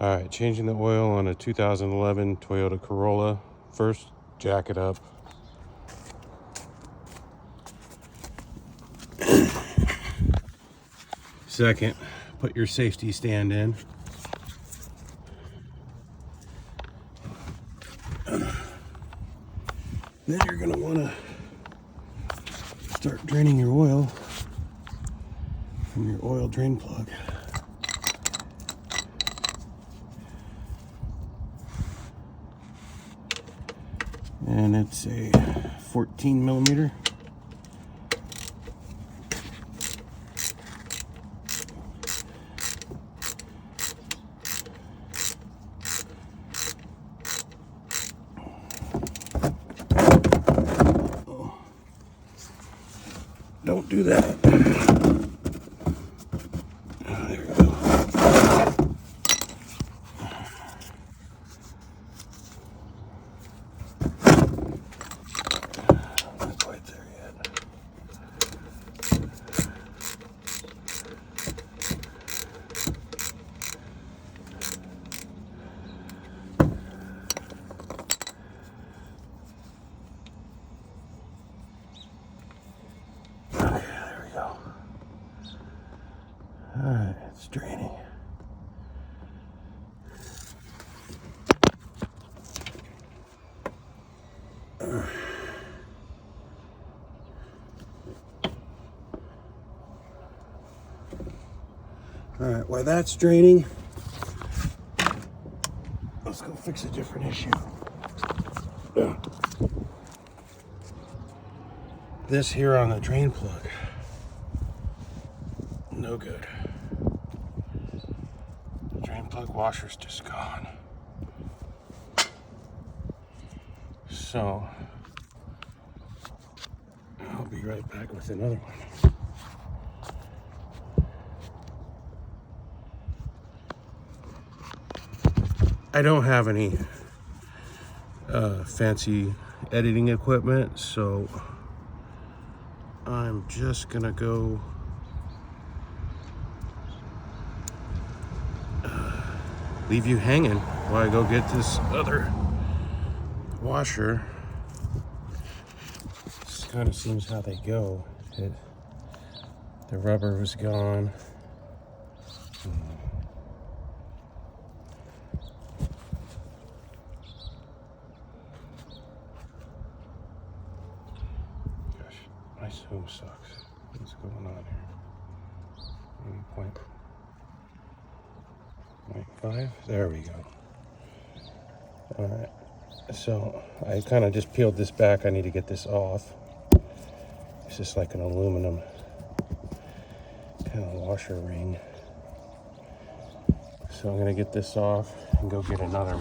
All right, changing the oil on a 2011 Toyota Corolla. First, jack it up. Second, put your safety stand in. Then you're gonna wanna start draining your oil from your oil drain plug. And it's a 14 millimeter. Oh, don't do that. Oh, there we go. Not quite there yet. Okay, there we go. All right, it's draining. All right, while that's draining, let's go fix a different issue. This here on the drain plug, no good. The drain plug washer's just gone. So, I'll be right back with another one. I don't have any fancy editing equipment, so I'm just gonna go leave you hanging while I go get this other washer. This kind of seems how they go. The rubber was gone. Gosh, my zoom sucks. What's going on here? Maybe 0.5. There we go. All right. So I kind of just peeled this back. I need to get this off. It's just like an aluminum kind of washer ring. So I'm gonna get this off and go get another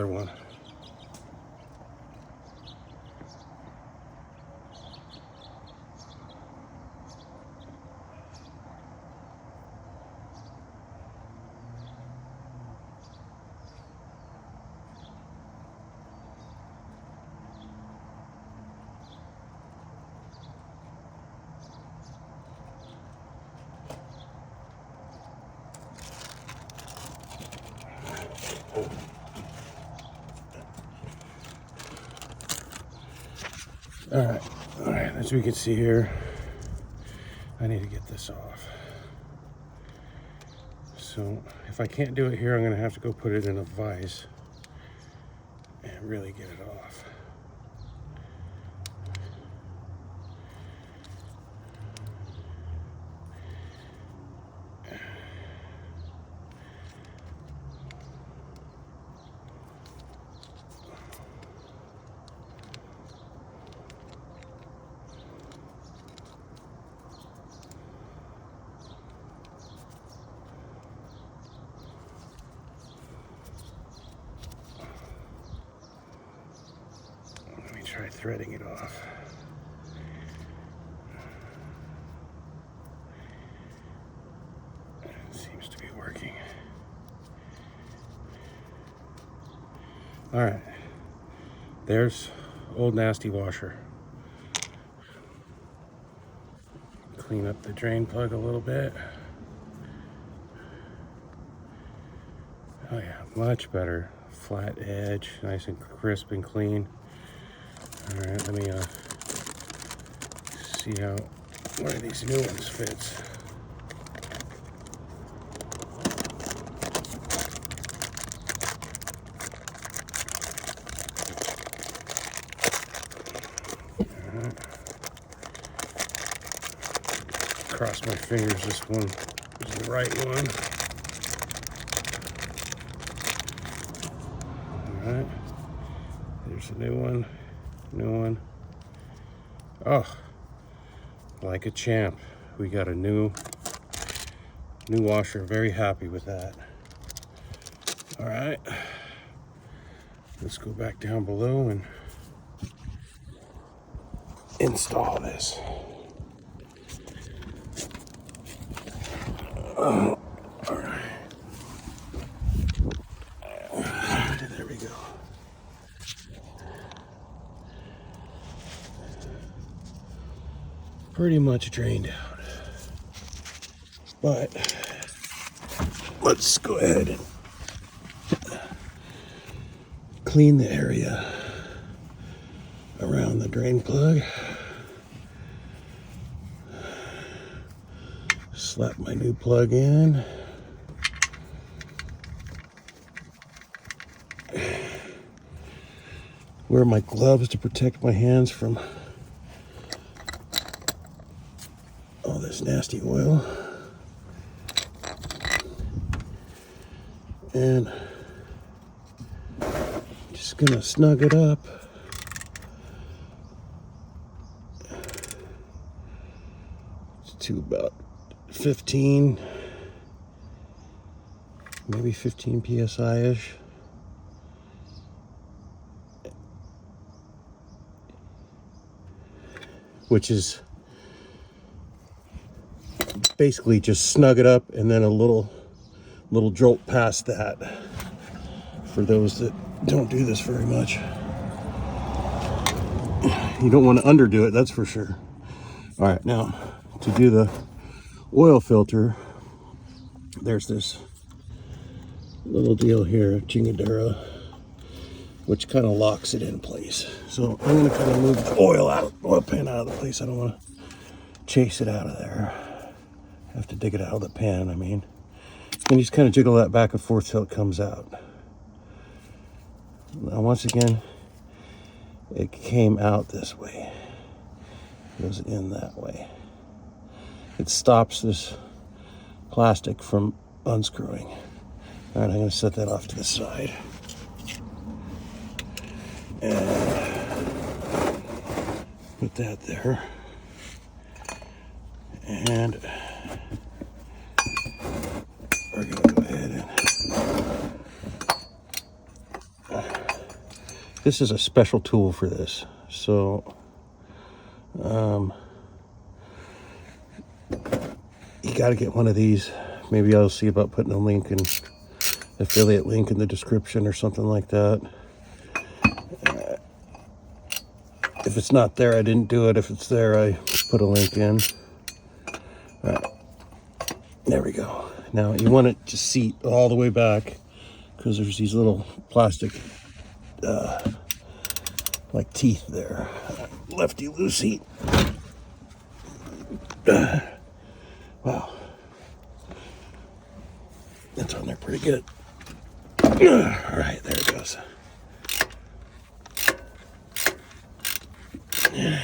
one. All right, as we can see here, I need to get this off. So if I can't do it here, I'm gonna have to go put it in a vise and really get it off. Try threading it off. It seems to be working. All right, there's old nasty washer. Clean up the drain plug a little bit. Oh yeah, much better. Flat edge, nice and crisp and clean. All right, let me see how one of these new ones fits. All right. Cross my fingers this one is the right one. All right, there's a new one, new one. Oh, like a champ. We got a new washer. Very happy with that. All right, let's go back down below and install this. Oh, all right. There we go. Pretty much drained out. But let's go ahead and clean the area around the drain plug. Slap my new plug in. Wear my gloves to protect my hands from all this nasty oil. And just gonna snug it up. To about 15, maybe 15 psi-ish. Which is basically just snug it up and then a little jolt past that for those that don't do this very much. You don't want to underdo it, that's for sure. All right, now to do the oil filter, there's this little deal here, Chingadera, which kind of locks it in place. So I'm going to kind of move the oil pan out of the place. I don't want to chase it out of there. I have to dig it out of the pan, I mean. And just kind of jiggle that back and forth till it comes out. Now once again, it came out this way. It goes in that way. It stops this plastic from unscrewing. All right, I'm going to set that off to the side. And put that there. And we're going to go ahead and this is a special tool for this. So you got to get one of these. Maybe I'll see about putting a link in, affiliate link in the description or something like that. If it's not there, I didn't do it. If it's there, I put a link in. All right. There we go. Now you want it to seat all the way back because there's these little plastic like teeth there. Lefty loosey. Wow. That's on there pretty good. All right, there it goes. Yeah.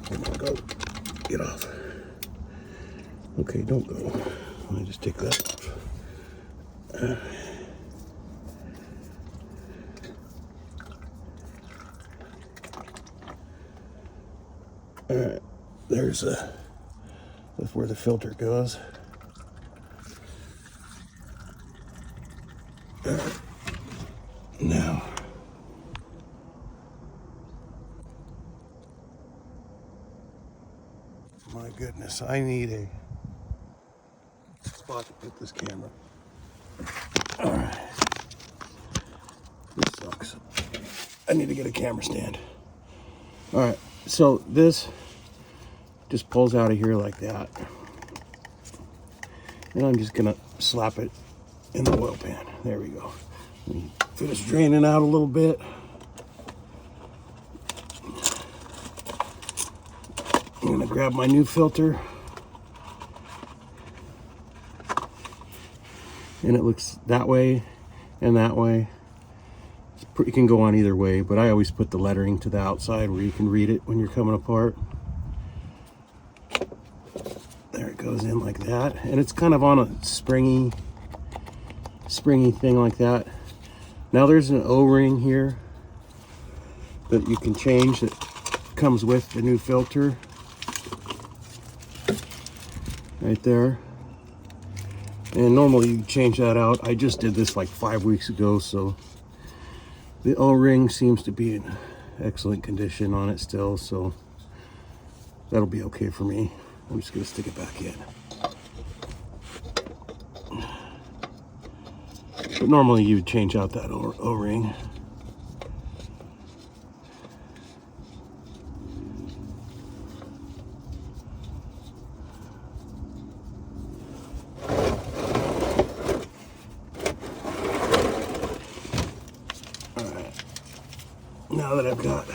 Come on, go. Get off. Okay, don't go. Let me just take that off. All right. That's where the filter goes. Now, my goodness, I need a spot to put this camera. All right, this sucks. I need to get a camera stand. All right, so this just pulls out of here like that. And I'm just gonna slap it in the oil pan. There we go. Finish draining out a little bit. I'm gonna grab my new filter. And it looks that way and that way. It can go on either way, but I always put the lettering to the outside where you can read it when you're coming apart. There it goes in like that. And it's kind of on a springy thing like that. Now there's an O-ring here that you can change that comes with the new filter. Right there. And normally you change that out. I just did this like 5 weeks ago, so the O-ring seems to be in excellent condition on it still, so that'll be okay for me. I'm just gonna stick it back in. But normally you would change out that O-ring. Now that I've got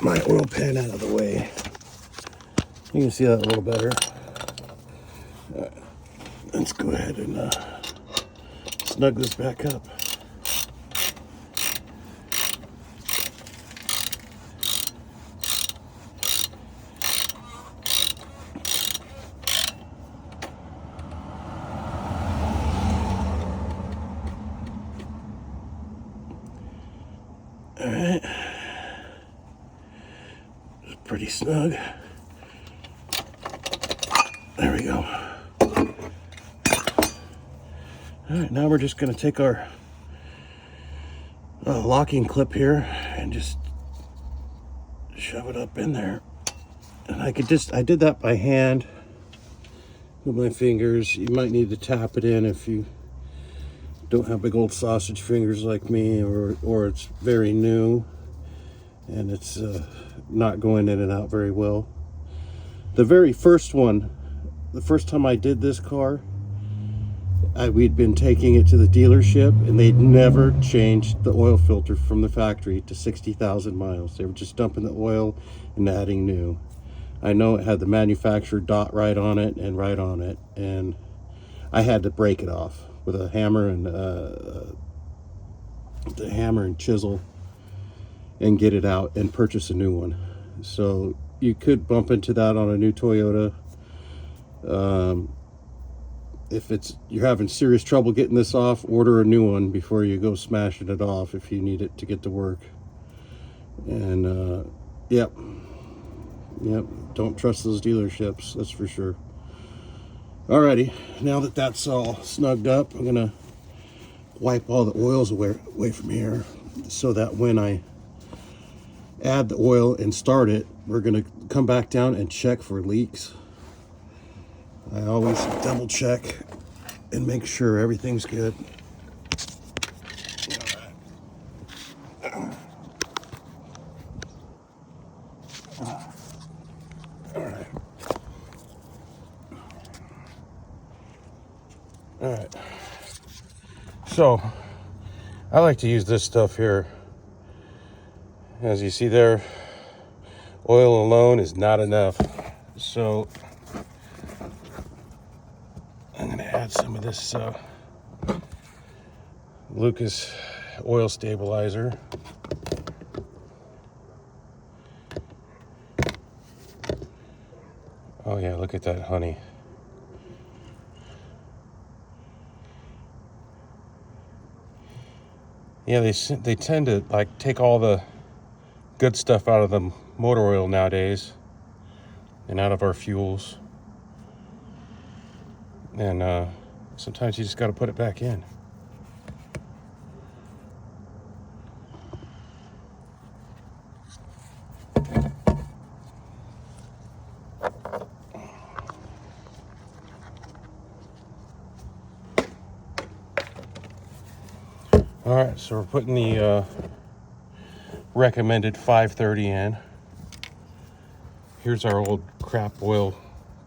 my oil pan out of the way, you can see that a little better. Let's go ahead and snug this back up. All right, it's pretty snug. There we go. All right, now we're just going to take our locking clip here and just shove it up in there. And I did that by hand with my fingers. You might need to tap it in if you don't have big old sausage fingers like me, or it's very new and it's not going in and out very well. The very first one, the first time I did this car, we'd been taking it to the dealership and they'd never changed the oil filter from the factory to 60,000 miles. They were just dumping the oil and adding new. I know it had the manufacturer dot right on it, and I had to break it off with a hammer and chisel and get it out and purchase a new one. So you could bump into that on a new Toyota. If you're having serious trouble getting this off, order a new one before you go smashing it off if you need it to get to work. And yep, don't trust those dealerships, that's for sure. Alrighty, now that that's all snugged up, I'm gonna wipe all the oils away from here so that when I add the oil and start it, we're gonna come back down and check for leaks. I always double check and make sure everything's good. All right. So I like to use this stuff here. As you see there, oil alone is not enough. So I'm going to add some of this Lucas oil stabilizer. Oh yeah, look at that honey. Yeah, they tend to like take all the good stuff out of the motor oil nowadays and out of our fuels. And Sometimes you just got to put it back in. All right, so we're putting the recommended 530 in. Here's our old crap oil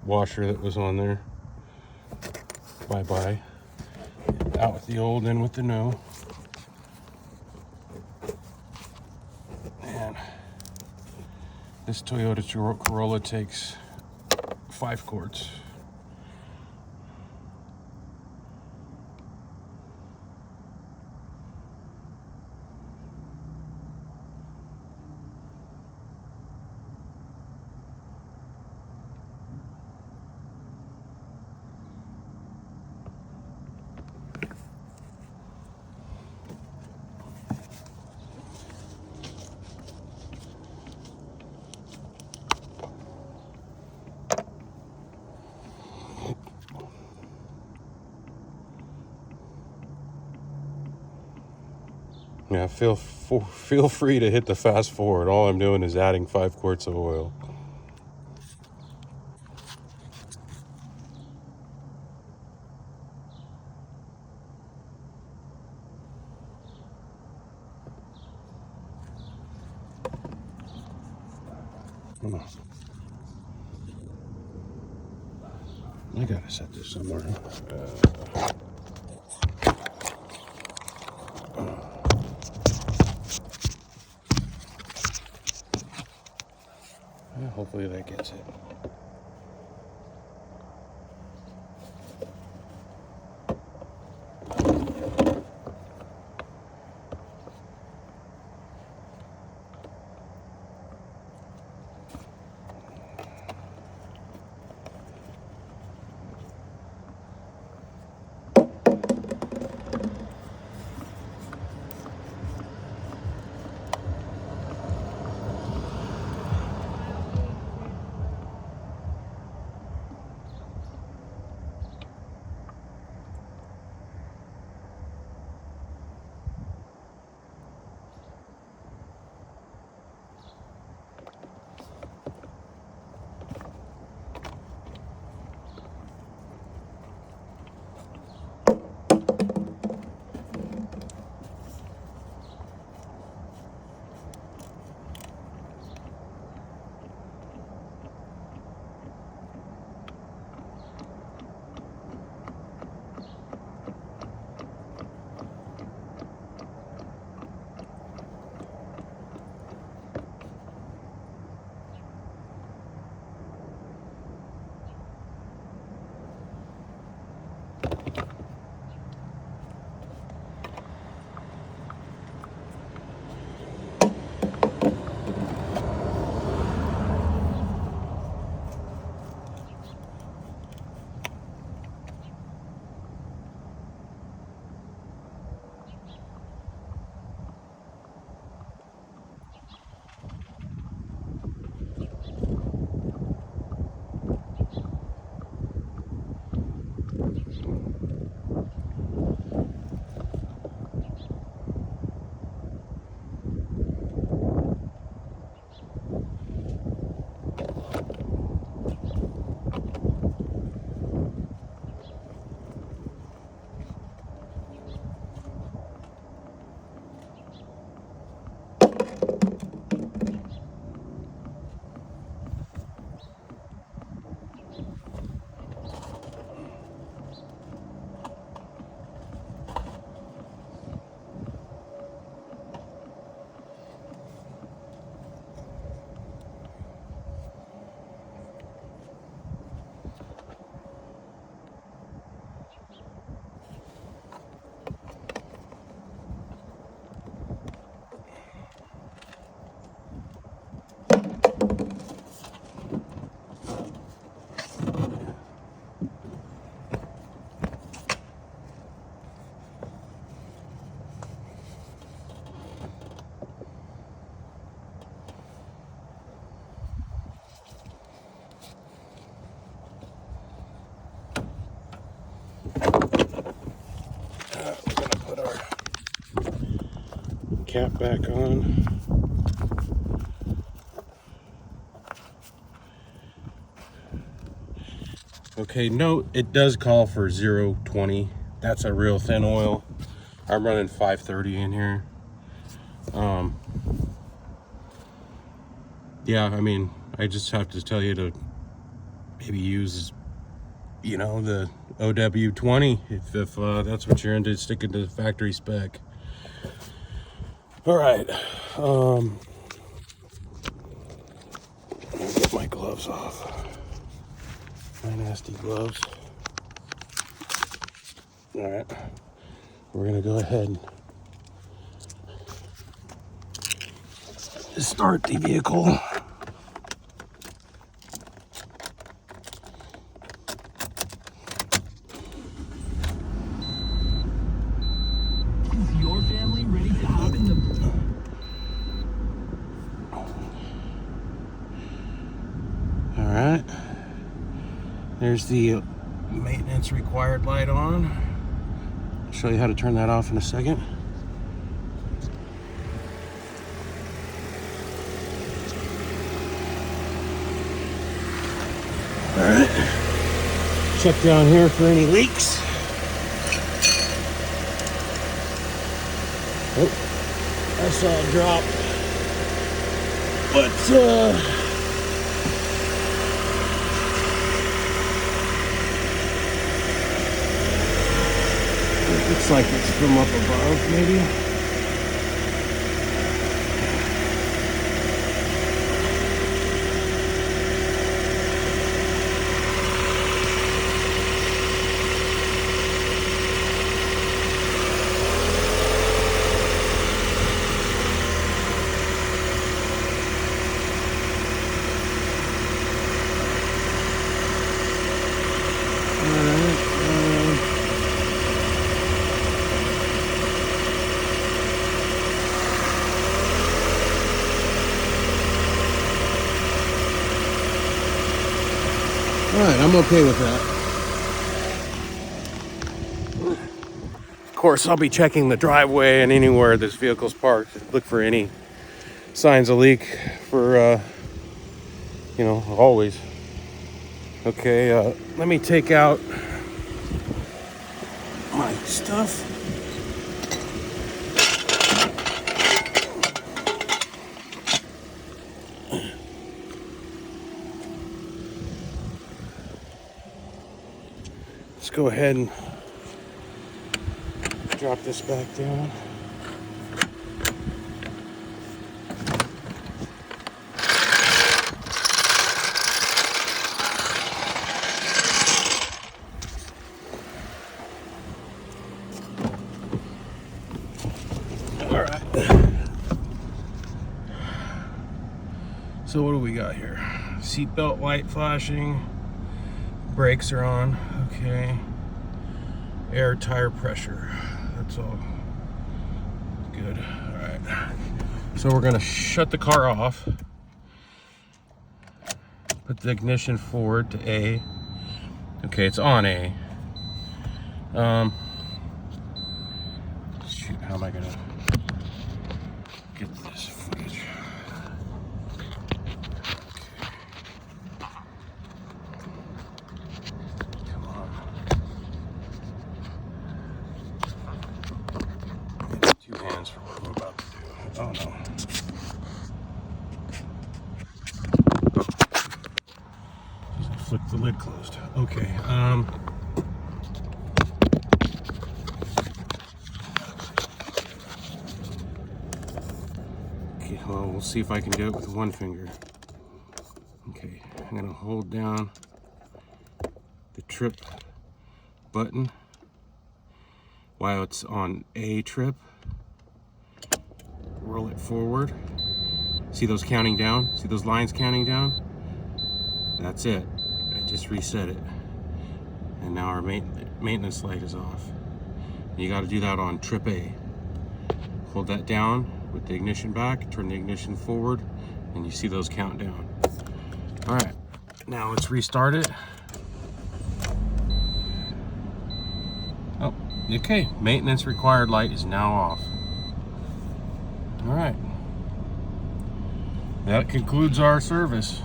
washer that was on there. Bye-bye. Out with the old, in with the new. And this Toyota Corolla takes 5 quarts. Yeah, feel free to hit the fast forward. All I'm doing is adding 5 quarts of oil. I gotta set this somewhere. Hopefully that gets it. cap back on. Okay, note, it does call for 0.20. That's a real thin oil. I'm running 530 in here. Yeah, I mean, I just have to tell you to maybe use, you know, the OW20 if that's what you're into, sticking to the factory spec. All right. Let me get my gloves off. My nasty gloves. All right. We're gonna go ahead and start the vehicle. Is your family ready to hop in the... All right. There's the maintenance required light on. I'll show you how to turn that off in a second. All right. Check down here for any leaks. Oh, I saw a drop. But it looks like it's from up above, maybe. All right, I'm okay with that. Of course, I'll be checking the driveway and anywhere this vehicle's parked. Look for any signs of leak for, you know, always. Okay, let me take out my stuff. Let's go ahead and drop this back down. All right. So what do we got here? Seatbelt light flashing. Brakes are on. Okay. Air tire pressure. That's all good. All right. So we're gonna shut the car off. Put the ignition forward to A. Okay, it's on A. Shoot, how am I gonna get this footage? Two hands for what I'm about to do. Oh no. Just flip the lid closed. Okay. Okay, well, we'll see if I can do it with one finger. Okay, I'm gonna hold down the trip button while it's on A trip. Roll it forward. See those counting down? See those lines counting down? That's it. I just reset it. And now our maintenance light is off. You got to do that on trip A. Hold that down with the ignition back, turn the ignition forward, and you see those count down. All right, now let's restart it. Oh, okay, maintenance required light is now off. All right. That concludes our service.